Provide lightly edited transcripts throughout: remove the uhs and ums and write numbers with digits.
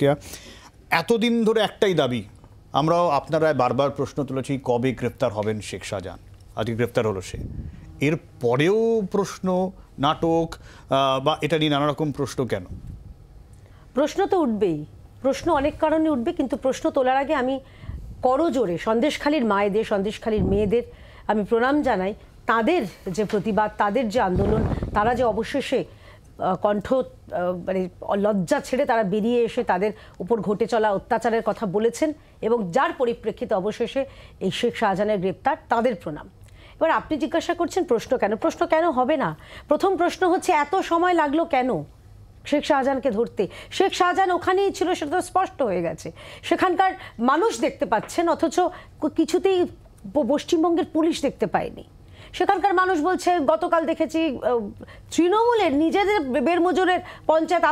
কেয়া। এতদিন ধরে একটাই দাবি, আমরাও আপনারা বারবার প্রশ্ন তুলেছি কবে গ্রেপ্তার হবেন শেখ শাহজাহান। আজকে গ্রেপ্তার হলো সে, এর পরেও প্রশ্ন, নাটক বা এটা নিয়ে নানা রকম প্রশ্ন কেন? প্রশ্ন তো উঠবেই, প্রশ্ন অনেক কারণে উঠবে, কিন্তু প্রশ্ন তোলার আগে আমি করজোরে সন্দেশখালীর মায়েদের, সন্দেশখালীর মেয়েদের আমি প্রণাম জানাই। তাদের যে প্রতিবাদ, তাদের যে আন্দোলন, তারা যে অবশেষে কণ্ঠ মানে লজ্জা ছেড়ে তারা বেরিয়ে এসে তাদের উপর ঘটে চলা অত্যাচারের কথা বলেছেন এবং যার পরিপ্রেক্ষিতে অবশেষে এই শেখ শাহজাহানের গ্রেপ্তার, তাদের প্রণাম। এবার আপনি জিজ্ঞাসা করছেন প্রশ্ন কেন? প্রশ্ন কেন হবে না? প্রথম প্রশ্ন হচ্ছে এত সময় লাগলো কেন শেখ শাহজাহানকে ধরতে? শেখ শাহজাহান ওখানেই ছিল, সেটা তো স্পষ্ট হয়ে গেছে। সেখানকার মানুষ দেখতে পাচ্ছেন, অথচ কিছুতেই পশ্চিমবঙ্গের পুলিশ দেখতে পায়নি। সেখানকার মানুষ বলছে, গতকাল দেখেছি তৃণমূলের নিজেদের বেরমজুরের পঞ্চায়েত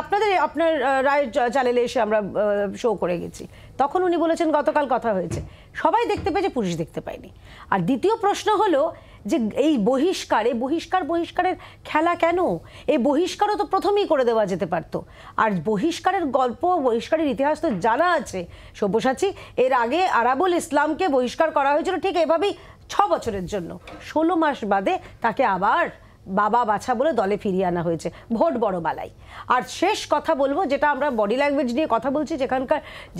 আপনার রায় চ্যানেলে এসে আমরা শো করে গেছি, তখন উনি বলেছেন গতকাল কথা হয়েছে। সবাই দেখতে পেয়েছে, পুলিশ দেখতে পায়নি। আর দ্বিতীয় প্রশ্ন হলো যে এই বহিষ্কারের খেলা কেন? এই বহিষ্কারও তো প্রথমেই করে দেওয়া যেতে পারতো। আর বহিষ্কারের গল্প, বহিষ্কারের ইতিহাস তো জানা আছে সব্যসাচী। এর আগে আরাবুল ইসলামকে বহিষ্কার করা হয়েছিল ঠিক এভাবেই 6 বছরের জন্য। 16 মাস বাদে তাকে আবার বাবা বাছা বলে দলে ফিরিয়ে আনা হয়েছে, ভোট বড় বালাই। আর শেষ কথা বলবো, যেটা আমরা বডি ল্যাঙ্গুয়েজ নিয়ে কথা বলছি,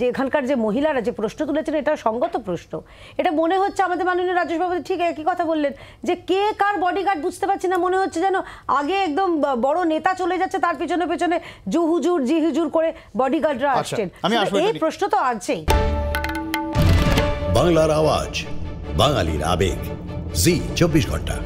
এখানকার যে মহিলারা যে প্রশ্ন তুলেছেন, এটা সঙ্গত প্রশ্ন। এটা মনে হচ্ছে আমাদের মাননীয় রাজেশ বাবু ঠিক একই কথা বললেন যে কে কার বডিগার্ড বুঝতে পারছি না। মনে হচ্ছে যেন আগে একদম বড় নেতা চলে যাচ্ছে, তার পিছনে পেছনে জি হুজুর করে বডিগার্ডরা আসছেন। এই প্রশ্ন তো আছেই। বাংলার আওয়াজ, বাঙালির আবেগ, জি 24 ঘন্টা।